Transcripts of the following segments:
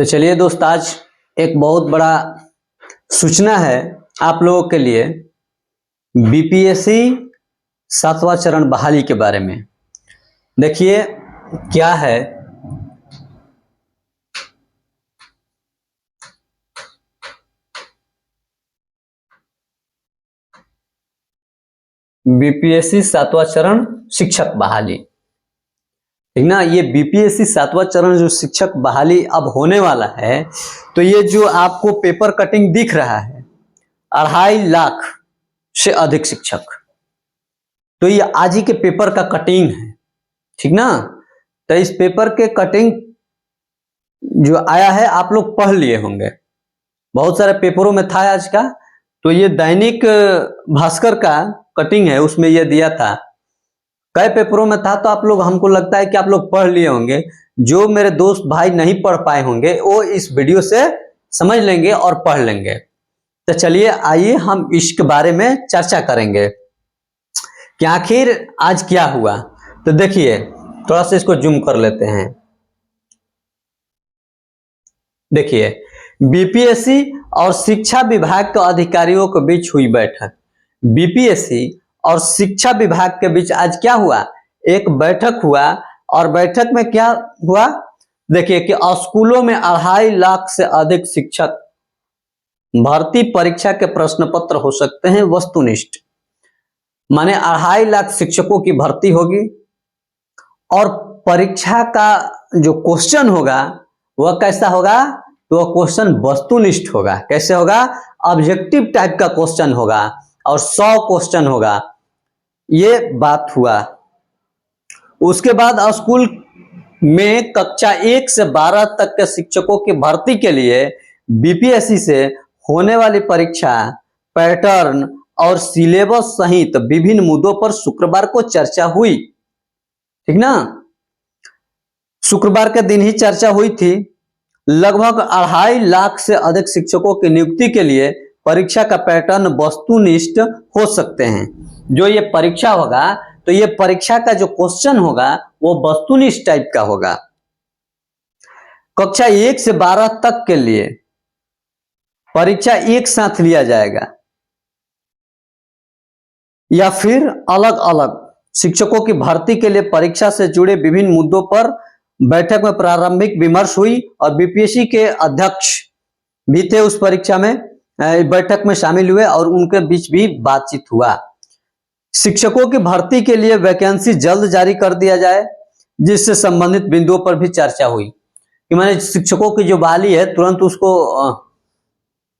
तो चलिए दोस्त, आज एक बहुत बड़ा सूचना है आप लोगों के लिए बीपीएससी 7वां चरण बहाली के बारे में। देखिए क्या है। बीपीएससी 7वां चरण शिक्षक बहाली, ठीक ना। ये बीपीएससी 7वां चरण जो शिक्षक बहाली अब होने वाला है, तो ये जो आपको पेपर कटिंग दिख रहा है 2.5 लाख से अधिक शिक्षक, तो ये आज ही के पेपर का कटिंग है, ठीक ना। तो इस पेपर के कटिंग जो आया है आप लोग पढ़ लिए होंगे, बहुत सारे पेपरों में था आज का। तो ये दैनिक भास्कर का कटिंग है, उसमें ये दिया था, कई पेपरों में था। तो आप लोग, हमको लगता है कि आप लोग पढ़ लिए होंगे। जो मेरे दोस्त भाई नहीं पढ़ पाए होंगे वो इस वीडियो से समझ लेंगे और पढ़ लेंगे। तो चलिए आइए हम इसके बारे में चर्चा करेंगे कि आखिर आज क्या हुआ। तो देखिए, थोड़ा सा इसको जूम कर लेते हैं। देखिए, बीपीएससी और शिक्षा विभाग के अधिकारियों के बीच हुई बैठक। बीपीएससी और शिक्षा विभाग के बीच आज क्या हुआ, एक बैठक हुआ। और बैठक में क्या हुआ, देखिए कि स्कूलों में 2.5 लाख से अधिक शिक्षक भर्ती परीक्षा के प्रश्न पत्र हो सकते हैं वस्तुनिष्ठ। माने 2.5 लाख शिक्षकों की भर्ती होगी और परीक्षा का जो क्वेश्चन होगा वह कैसा होगा, तो वह क्वेश्चन वस्तुनिष्ठ होगा। कैसे होगा, ऑब्जेक्टिव टाइप का क्वेश्चन होगा और 100 क्वेश्चन होगा। ये बात हुआ। उसके बाद स्कूल में कक्षा 1 से 12 तक के शिक्षकों की भर्ती के लिए बीपीएससी से होने वाली परीक्षा, पैटर्न और सिलेबस सहित विभिन्न मुद्दों पर शुक्रवार को चर्चा हुई, ठीक ना। शुक्रवार के दिन ही चर्चा हुई थी। लगभग 2.5 लाख से अधिक शिक्षकों की नियुक्ति के लिए परीक्षा का पैटर्न वस्तुनिष्ठ हो सकते हैं। जो ये परीक्षा होगा, तो ये परीक्षा का जो क्वेश्चन होगा वो वस्तुनिष्ठ टाइप का होगा। कक्षा 1 से 12 तक के लिए परीक्षा एक साथ लिया जाएगा या फिर अलग अलग। शिक्षकों की भर्ती के लिए परीक्षा से जुड़े विभिन्न मुद्दों पर बैठक में प्रारंभिक विमर्श हुई और बीपीएससी के अध्यक्ष भी थे उस परीक्षा में, बैठक में शामिल हुए और उनके बीच भी बातचीत हुआ। शिक्षकों की भर्ती के लिए वैकेंसी जल्द जारी कर दिया जाए, जिससे संबंधित बिंदुओं पर भी चर्चा हुई कि माने शिक्षकों की जो बहाली है तुरंत उसको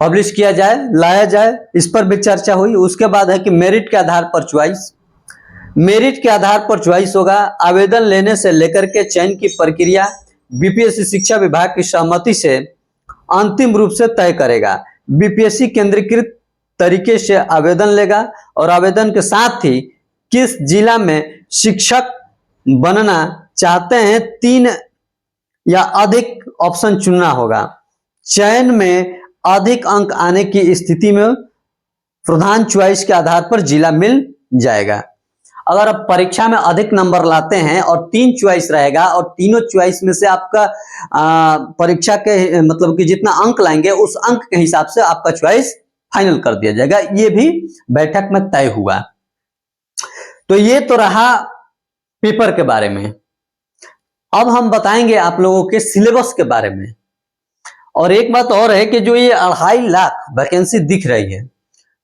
पब्लिश किया जाए, लाया जाए, इस पर भी चर्चा हुई। उसके बाद है कि मेरिट के आधार पर चॉइस। मेरिट के आधार पर चॉइस होगा। आवेदन लेने से लेकर के चयन की प्रक्रिया बीपीएससी शिक्षा विभाग की सहमति से अंतिम रूप से तय करेगा। बीपीएससी केंद्रीकृत तरीके से आवेदन लेगा और आवेदन के साथ ही किस जिला में शिक्षक बनना चाहते हैं 3 या अधिक ऑप्शन चुनना होगा। चयन में अधिक अंक आने की स्थिति में प्रधान चॉइस के आधार पर जिला मिल जाएगा। अगर आप परीक्षा में अधिक नंबर लाते हैं और 3 चॉइस रहेगा और तीनों चॉइस में से आपका परीक्षा के मतलब कि जितना अंक लाएंगे उस अंक के हिसाब से आपका चॉइस फाइनल कर दिया जाएगा। ये भी बैठक में तय हुआ। तो ये तो रहा पेपर के बारे में। अब हम बताएंगे आप लोगों के सिलेबस के बारे में। और एक बात और है कि जो ये 2.5 लाख वैकेंसी दिख रही है,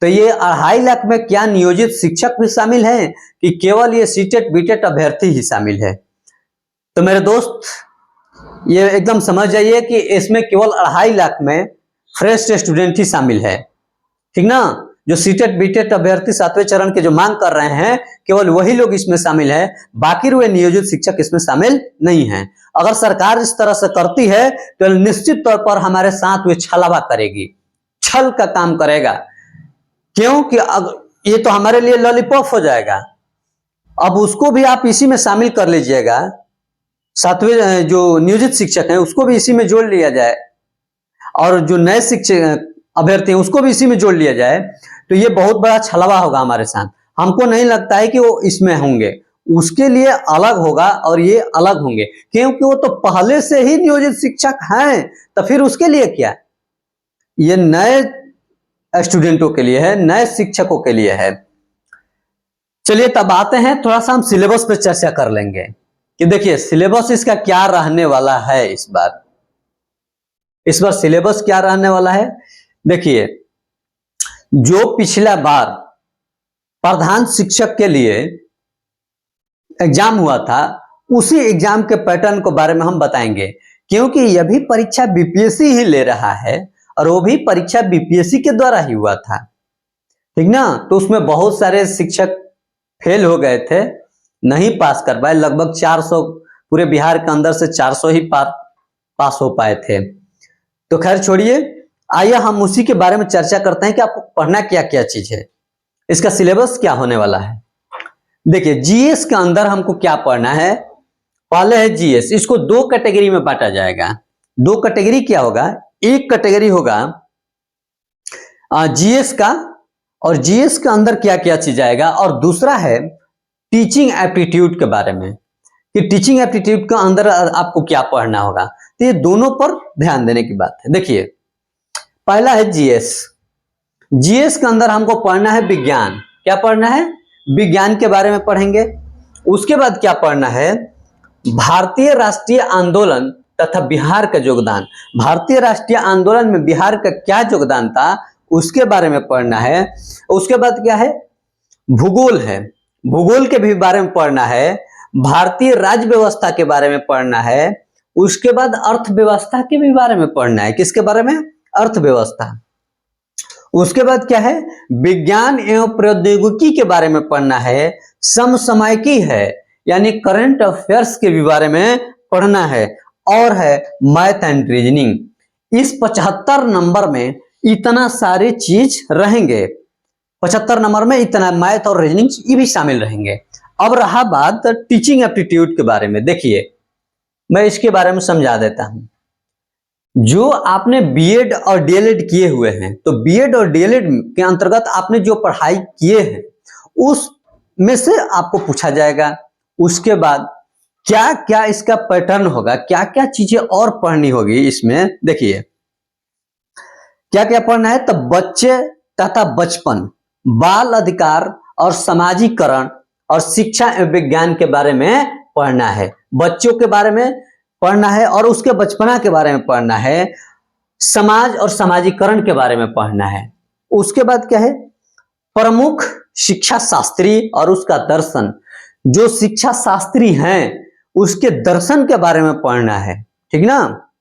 तो ये 2.5 लाख में क्या नियोजित शिक्षक भी शामिल हैं कि केवल ये सीटेट बीटेट अभ्यर्थी ही शामिल है। तो मेरे दोस्त, ये एकदम समझ जाइए कि इसमें केवल 2.5 लाख में फ्रेश स्टूडेंट ही शामिल है, ठीक ना। जो सीटेट बीटेट अभ्यर्थी 7वें चरण के जो मांग कर रहे हैं, केवल वही लोग इसमें शामिल है, बाकी वे नियोजित शिक्षक इसमें शामिल नहीं है। अगर सरकार इस तरह से करती है तो निश्चित तौर पर हमारे साथ वे छलावा करेगी, छल का काम करेगा। क्योंकि ये तो हमारे लिए लॉलीपॉप हो जाएगा। अब उसको भी आप इसी में शामिल कर लीजिएगा, 7वें जो नियोजित शिक्षक हैं उसको भी इसी में जोड़ लिया जाए और जो नए शिक्षक अभ्यर्थी हैं उसको भी इसी में जोड़ लिया जाए, तो ये बहुत बड़ा छलावा होगा हमारे साथ। हमको नहीं लगता है कि वो इसमें होंगे, उसके लिए अलग होगा और ये अलग होंगे, क्योंकि वो तो पहले से ही नियोजित शिक्षक हैं, तो फिर उसके लिए क्या, ये नए स्टूडेंटों के लिए है, नए शिक्षकों के लिए है। चलिए तब आते हैं, थोड़ा सा हम सिलेबस पे चर्चा कर लेंगे कि देखिए सिलेबस इसका क्या रहने वाला है। इस बार सिलेबस क्या रहने वाला है। देखिए, जो पिछला बार प्रधान शिक्षक के लिए एग्जाम हुआ था, उसी एग्जाम के पैटर्न के बारे में हम बताएंगे, क्योंकि यह भी परीक्षा बीपीएससी ही ले रहा है और वो भी परीक्षा बीपीएससी के द्वारा ही हुआ था, ठीक ना। तो उसमें बहुत सारे शिक्षक फेल हो गए थे, नहीं पास कर पाए। लगभग 400, पूरे बिहार के अंदर से 400 ही पास हो पाए थे। तो खैर छोड़िए, आइए हम उसी के बारे में चर्चा करते हैं कि आपको पढ़ना क्या क्या चीज है, इसका सिलेबस क्या होने वाला है। देखिए, जीएस के अंदर हमको क्या पढ़ना है। पहले है जीएस, इसको दो कैटेगरी में बांटा जाएगा। दो कैटेगरी क्या होगा, एक कैटेगरी होगा जीएस का, और जीएस के अंदर क्या क्या चीज आएगा, और दूसरा है टीचिंग एप्टीट्यूड के बारे में, कि टीचिंग एप्टीट्यूड के अंदर आपको क्या पढ़ना होगा। तो ये दोनों पर ध्यान देने की बात है। देखिए, पहला है जीएस। जीएस के अंदर हमको पढ़ना है विज्ञान। क्या पढ़ना है, विज्ञान के बारे में पढ़ेंगे। उसके बाद क्या पढ़ना है, भारतीय राष्ट्रीय आंदोलन तथा बिहार का योगदान। भारतीय राष्ट्रीय आंदोलन में बिहार का क्या योगदान था, उसके बारे में पढ़ना है। उसके बाद क्या है, भूगोल है, भूगोल के भी बारे में पढ़ना है। भारतीय राज्य व्यवस्था के बारे में पढ़ना है। उसके बाद अर्थव्यवस्था के भी बारे में पढ़ना है। किसके बारे में, अर्थव्यवस्था। उसके बाद क्या है, विज्ञान एवं प्रौद्योगिकी के बारे में पढ़ना है। समसामयिकी है, यानी करंट अफेयर्स के भी बारे में पढ़ना है। और है मैथ एंड रीजनिंग। इस 75 नंबर में इतना सारी चीज रहेंगे। 75 नंबर में इतना मैथ और रीजनिंग ये भी शामिल रहेंगे। अब रहा बात टीचिंग एप्टीट्यूड के बारे में। देखिए, मैं इसके बारे में समझा देता हूं। जो आपने बीएड और डीएलएड किए हुए हैं, तो बीएड और डीएलएड के अंतर्गत आपने जो पढ़ाई किए हैं, उस में से आपको पूछा जाएगा। उसके बाद क्या क्या इसका पैटर्न होगा, क्या क्या चीजें और पढ़नी होगी इसमें। देखिए, क्या क्या पढ़ना है, तो बच्चे तथा बचपन, बाल अधिकार और समाजीकरण और शिक्षा एवं विज्ञान के बारे में पढ़ना है। बच्चों के बारे में पढ़ना है और उसके बचपना के बारे में पढ़ना है। समाज और समाजीकरण के बारे में पढ़ना है। उसके बाद क्या है, प्रमुख शिक्षा शास्त्री और उसका दर्शन। जो शिक्षा शास्त्री हैं उसके दर्शन के बारे में पढ़ना है, ठीक ना।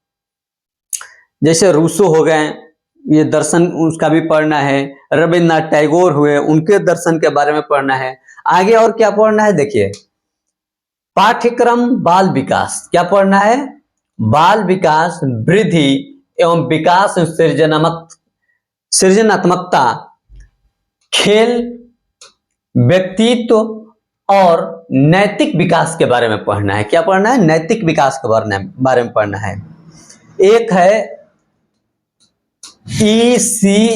जैसे रूसो हो गए, ये दर्शन उसका भी पढ़ना है। रविन्द्रनाथ टैगोर हुए, उनके दर्शन के बारे में पढ़ना है। आगे और क्या पढ़ना है, देखिए, पाठ्यक्रम बाल विकास। क्या पढ़ना है, बाल विकास, वृद्धि एवं विकास, सृजनात्मकता, खेल, व्यक्तित्व और नैतिक विकास के बारे में पढ़ना है। क्या पढ़ना है, नैतिक विकास के बारे में पढ़ना है। एक है ECCE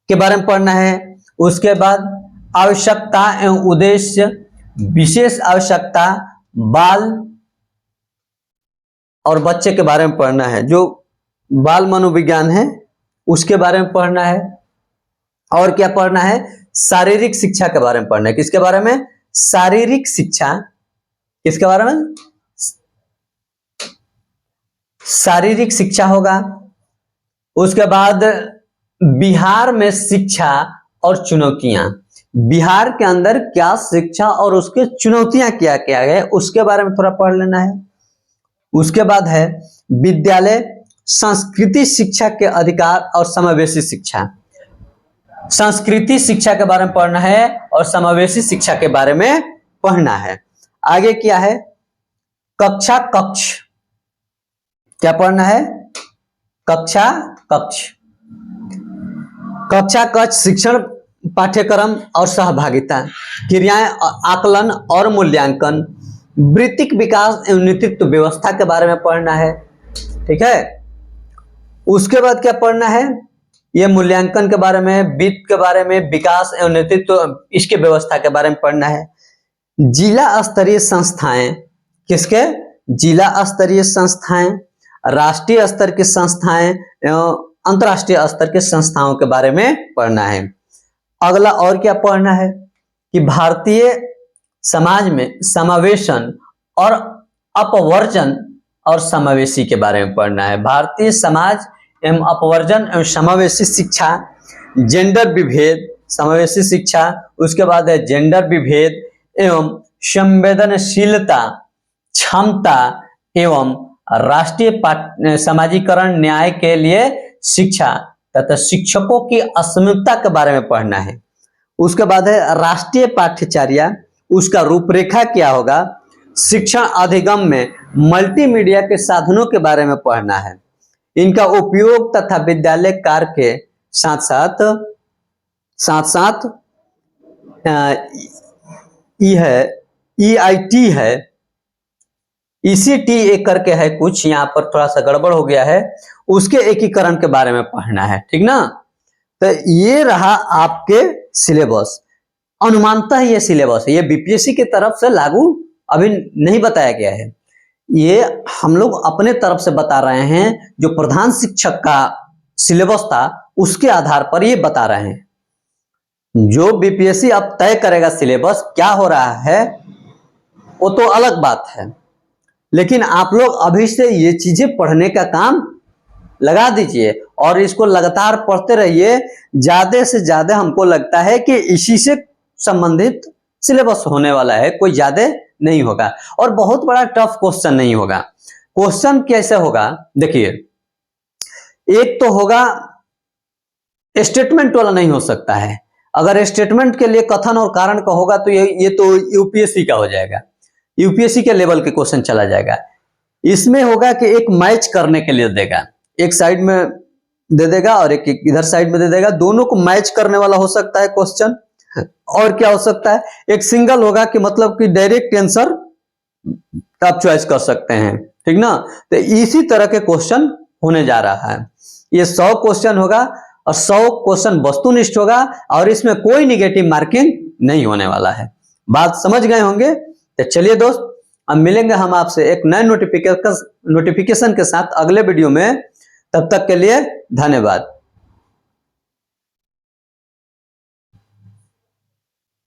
के बारे में पढ़ना है। उसके बाद आवश्यकता एवं उद्देश्य, विशेष आवश्यकता, बाल और बच्चे के बारे में पढ़ना है। जो बाल मनोविज्ञान है उसके बारे में पढ़ना है। और क्या पढ़ना है, शारीरिक शिक्षा के बारे में पढ़ना है। किसके बारे में, शारीरिक शिक्षा। किसके बारे में, शारीरिक शिक्षा होगा। उसके बाद बिहार में शिक्षा और चुनौतियां, बिहार के अंदर क्या शिक्षा और उसके चुनौतियां क्या क्या है, उसके बारे में थोड़ा पढ़ लेना है। उसके बाद है विद्यालय संस्कृति शिक्षा के अधिकार और समावेशी शिक्षा। संस्कृति शिक्षा के बारे में पढ़ना है और समावेशी शिक्षा के बारे में पढ़ना है। आगे क्या है, कक्षा कक्ष। क्या पढ़ना है, कक्षा कक्ष। कक्षा कक्ष शिक्षण, पाठ्यक्रम और सहभागिता, क्रियाएं, आकलन और मूल्यांकन, वृत्तिक विकास एवं नेतृत्व व्यवस्था के बारे में पढ़ना है, ठीक है। उसके बाद क्या पढ़ना है, ये मूल्यांकन के बारे में, वित्त के बारे में, विकास एवं नेतृत्व इसके व्यवस्था के बारे में पढ़ना है। जिला स्तरीय संस्थाएं, किसके? जिला स्तरीय संस्थाएं, राष्ट्रीय स्तर की संस्थाएं एवं अंतरराष्ट्रीय स्तर की संस्थाओं के बारे में पढ़ना है। अगला और क्या पढ़ना है कि भारतीय समाज में समावेशन और अपवर्जन और समावेशी के बारे में पढ़ना है। भारतीय समाज एवं अपवर्जन एवं समावेशी शिक्षा, जेंडर विभेद, समावेशी शिक्षा, उसके बाद है जेंडर विभेद एवं संवेदनशीलता, क्षमता एवं राष्ट्रीय समाजीकरण, न्याय के लिए शिक्षा तथा शिक्षकों की असमानता के बारे में पढ़ना है। उसके बाद है राष्ट्रीय पाठ्यचर्या, उसका रूपरेखा क्या होगा। शिक्षण अधिगम में मल्टीमीडिया के साधनों के बारे में पढ़ना है, इनका उपयोग तथा विद्यालय कार्य के साथ साथ EIT है, ECT करके है कुछ, यहाँ पर थोड़ा सा गड़बड़ हो गया है, उसके एकीकरण के बारे में पढ़ना है, ठीक ना। तो ये रहा आपके सिलेबस। अनुमानतः ये सिलेबस है, ये बीपीएससी की तरफ से लागू अभी नहीं बताया गया है, ये हम लोग अपने तरफ से बता रहे हैं। जो प्रधान शिक्षक का सिलेबस था उसके आधार पर ये बता रहे हैं। जो बीपीएससी अब तय करेगा सिलेबस क्या हो रहा है वो तो अलग बात है, लेकिन आप लोग अभी से ये चीजें पढ़ने का काम लगा दीजिए और इसको लगातार पढ़ते रहिए। ज्यादा से ज्यादा हमको लगता है कि इसी से संबंधित सिलेबस होने वाला है, कोई ज्यादा नहीं होगा और बहुत बड़ा टफ क्वेश्चन नहीं होगा। क्वेश्चन कैसे होगा देखिए, एक तो होगा स्टेटमेंट वाला, नहीं हो सकता है। अगर स्टेटमेंट के लिए कथन और कारण का होगा तो ये तो यूपीएससी का हो जाएगा, यूपीएससी के लेवल के क्वेश्चन चला जाएगा। इसमें होगा कि एक मैच करने के लिए देगा, एक साइड में दे देगा और एक इधर साइड में दे देगा, दोनों को मैच करने वाला हो सकता है क्वेश्चन। और क्या हो सकता है, एक सिंगल होगा कि मतलब कि डायरेक्ट आंसर आप चॉइस कर सकते हैं, ठीक ना। तो इसी तरह के क्वेश्चन होने जा रहा है। ये 100 क्वेश्चन होगा और 100 क्वेश्चन वस्तुनिष्ठ होगा और इसमें कोई निगेटिव मार्किंग नहीं होने वाला है। बात समझ गए होंगे। तो चलिए दोस्त, अब मिलेंगे हम आपसे एक नए नोटिफिकेशन के साथ अगले वीडियो में। तब तक के लिए धन्यवाद।